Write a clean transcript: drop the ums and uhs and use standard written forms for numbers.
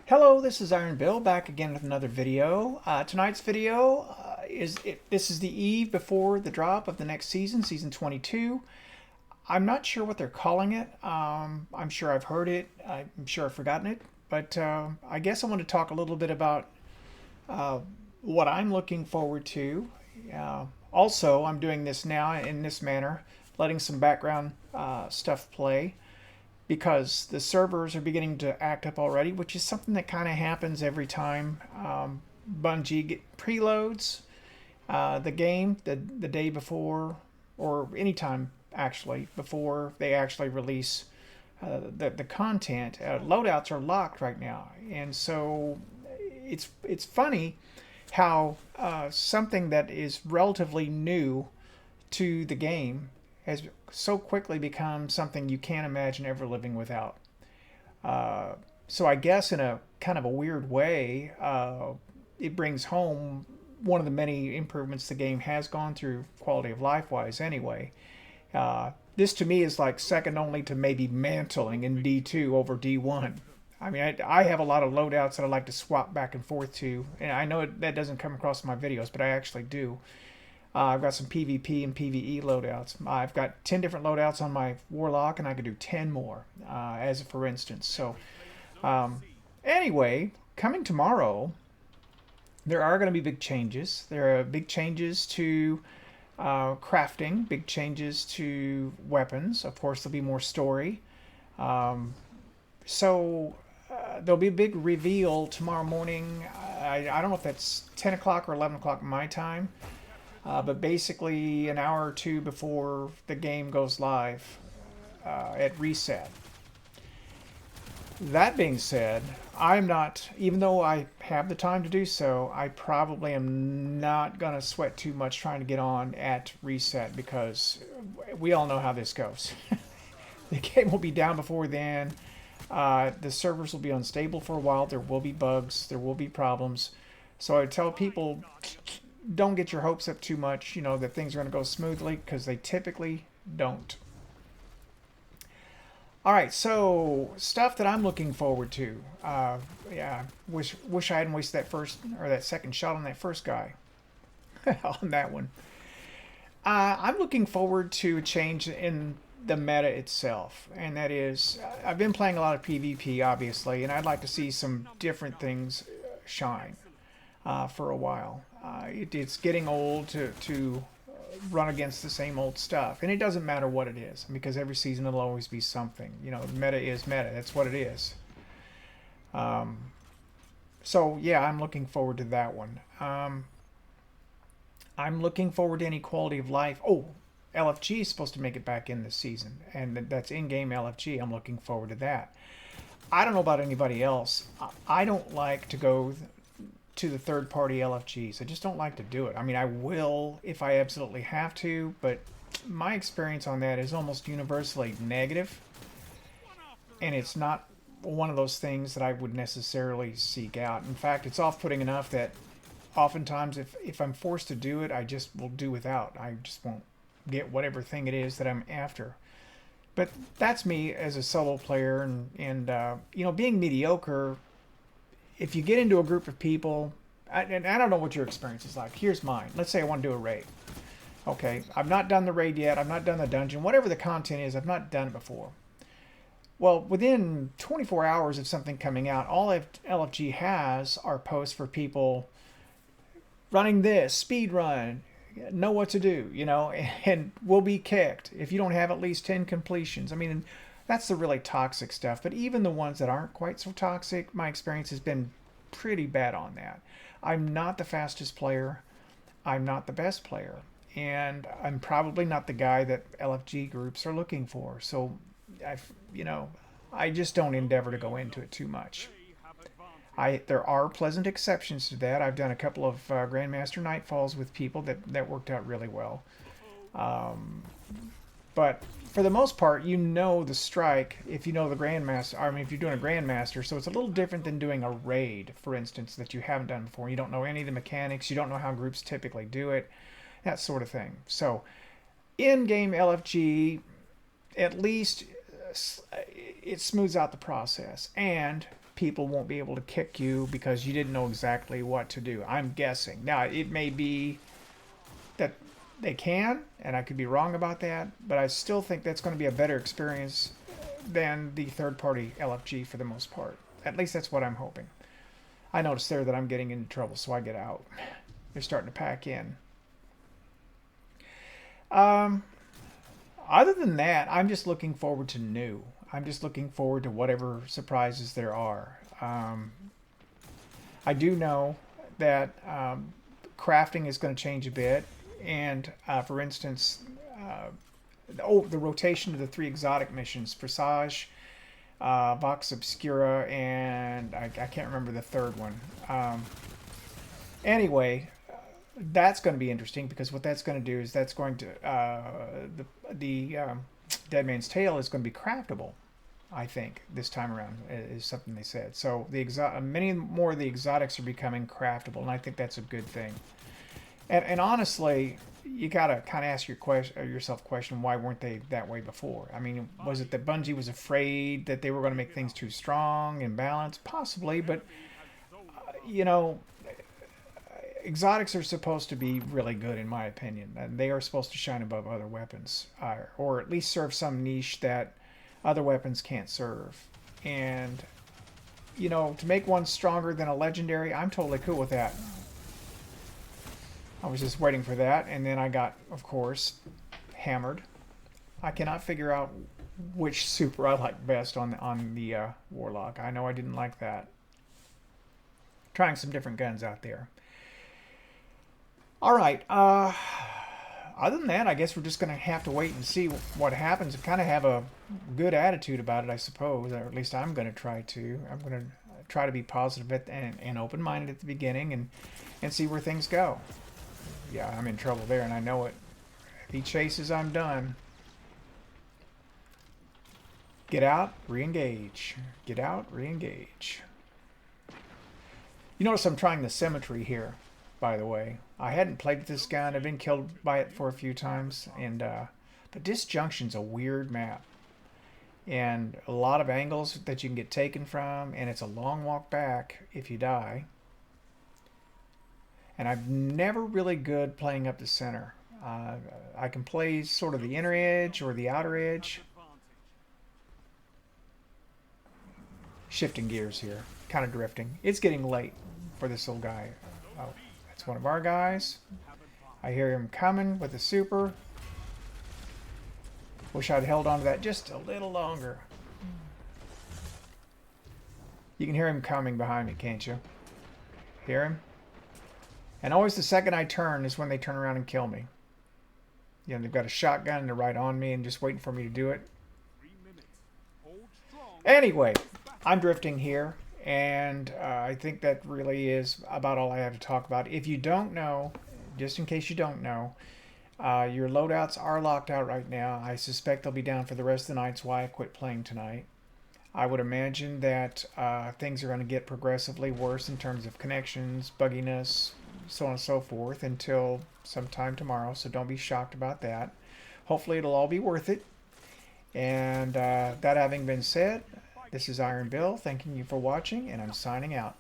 Hello, this is Iron Bill back again with another video. Tonight's video this is the eve before the drop of the next season, season 22. I'm not sure what they're calling it. I'm sure I've heard it. I'm sure I've forgotten it. But I guess I want to talk a little bit about uh, what I'm looking forward to. Also, I'm doing this now in this manner, letting some background stuff play because the servers are beginning to act up already, which is something that kind of happens every time Bungie preloads the game the day before, or anytime actually before they actually release the content. Loadouts are locked right now, and so it's funny how something that is relatively new to the game has so quickly become something you can't imagine ever living without. So I guess in a kind of a weird way, it brings home one of the many improvements the game has gone through quality of life wise anyway. This to me is like second only to maybe mantling in D2 over D1. I mean, I have a lot of loadouts that I like to swap back and forth to, and I know that doesn't come across in my videos, but I actually do. I've got some PvP and PvE loadouts. I've got 10 different loadouts on my Warlock, and I could do 10 more, as a for instance. So, um, anyway, coming tomorrow, there are going to be big changes. There are big changes to crafting, big changes to weapons. Of course, there'll be more story. Um, so, there'll be a big reveal tomorrow morning. I don't know if that's 10 o'clock or 11 o'clock my time. But basically, an hour or two before the game goes live at reset. That being said, I'm not, even though I have the time to do so, I probably am not going to sweat too much trying to get on at reset because we all know how this goes. The game will be down before then. The servers will be unstable for a while. There will be bugs. There will be problems. So I tell people, don't get your hopes up too much, that things are going to go smoothly, because they typically don't. All right, so stuff that I'm looking forward to. Yeah, wish I hadn't wasted that first or that second shot on that first guy. On that one. I'm looking forward to a change in the meta itself, and that is, I've been playing a lot of PvP, obviously, and I'd like to see some different things shine for a while. It's getting old to run against the same old stuff, and it doesn't matter what it is, because every season it'll always be something. Meta is meta. That's what it is. Um, so yeah, I'm looking forward to that one. I'm looking forward to any quality of life. Oh, LFG is supposed to make it back in this season, and that's in-game LFG. I'm looking forward to that. I don't know about anybody else. I don't like to go to the third-party LFGs. I just don't like to do it. I mean, I will if I absolutely have to, but my experience on that is almost universally negative, and it's not one of those things that I would necessarily seek out. In fact, it's off-putting enough that oftentimes if I'm forced to do it, I just will do without. I just won't get whatever thing it is that I'm after. But that's me as a solo player, and being mediocre. If you get into a group of people, and I don't know what your experience is like. Here's mine. Let's say I want to do a raid. Okay, I've not done the raid yet. I've not done the dungeon. Whatever the content is, I've not done it before. Well, within 24 hours of something coming out, all LFG has are posts for people running this, speed run, know what to do, and will be kicked if you don't have at least 10 completions. I mean, that's the really toxic stuff. But even the ones that aren't quite so toxic, my experience has been pretty bad on that. I'm not the fastest player. I'm not the best player. And I'm probably not the guy that LFG groups are looking for. So, I just don't endeavor to go into it too much. There are pleasant exceptions to that. I've done a couple of Grandmaster Nightfalls with people that worked out really well. But for the most part, the strike if you know the Grandmaster. I mean, if you're doing a Grandmaster, so it's a little different than doing a raid, for instance, that you haven't done before. You don't know any of the mechanics. You don't know how groups typically do it, that sort of thing. So, in-game LFG, at least it smooths out the process, and people won't be able to kick you because you didn't know exactly what to do. I'm guessing. Now, it may be that they can, and I could be wrong about that, but I still think that's going to be a better experience than the third-party LFG for the most part. At least that's what I'm hoping. I noticed there that I'm getting into trouble, so I get out. They're starting to pack in. Other than that, I'm just looking forward to new. I'm just looking forward to whatever surprises there are. I do know that crafting is going to change a bit. And for instance, the rotation of the 3 exotic missions, Presage, Vox Obscura, and I can't remember the third one. Anyway, that's going to be interesting, because what that's going to do is that's going to the Dead Man's Tale is going to be craftable. I think this time around is something they said. So the many more of the exotics are becoming craftable, and I think that's a good thing. And honestly, you gotta kind of ask yourself question: why weren't they that way before? I mean, was it that Bungie was afraid that they were going to make things too strong and balanced? Possibly, but you know, exotics are supposed to be really good, in my opinion, and they are supposed to shine above other weapons, or at least serve some niche that other weapons can't serve. And you know, to make one stronger than a legendary, I'm totally cool with that. I was just waiting for that, and then I got, of course, hammered. I cannot figure out which super I like best on the Warlock. I know I didn't like that. Trying some different guns out there. All right. Other than that, I guess we're just going to have to wait and see what happens and kind of have a good attitude about it, I suppose. Or at least I'm going to try to. I'm going to try to be positive and open-minded at the beginning and see where things go. Yeah, I'm in trouble there, and I know it. If he chases, I'm done. Get out, re-engage. Get out, re-engage. You notice I'm trying the symmetry here, by the way. I hadn't played with this gun. I've been killed by it for a few times, and but Disjunction's a weird map, and a lot of angles that you can get taken from, and it's a long walk back if you die. And I'm never really good playing up the center. I can play sort of the inner edge or the outer edge. Shifting gears here, kind of drifting. It's getting late for this little guy. Oh, that's one of our guys. I hear him coming with the super. Wish I'd held on to that just a little longer. You can hear him coming behind me, can't you? Hear him? And always the second I turn is when they turn around and kill me. You know, they've got a shotgun and they're right on me and just waiting for me to do it. Anyway, I'm drifting here, and I think that really is about all I have to talk about. If you don't know, just in case you don't know, your loadouts are locked out right now. I suspect they'll be down for the rest of the night. That's why I quit playing tonight. I would imagine that things are going to get progressively worse in terms of connections, bugginess, so on and so forth until sometime tomorrow, so don't be shocked about that. Hopefully it'll all be worth it. And that having been said, this is Iron Bill, thanking you for watching, and I'm signing out.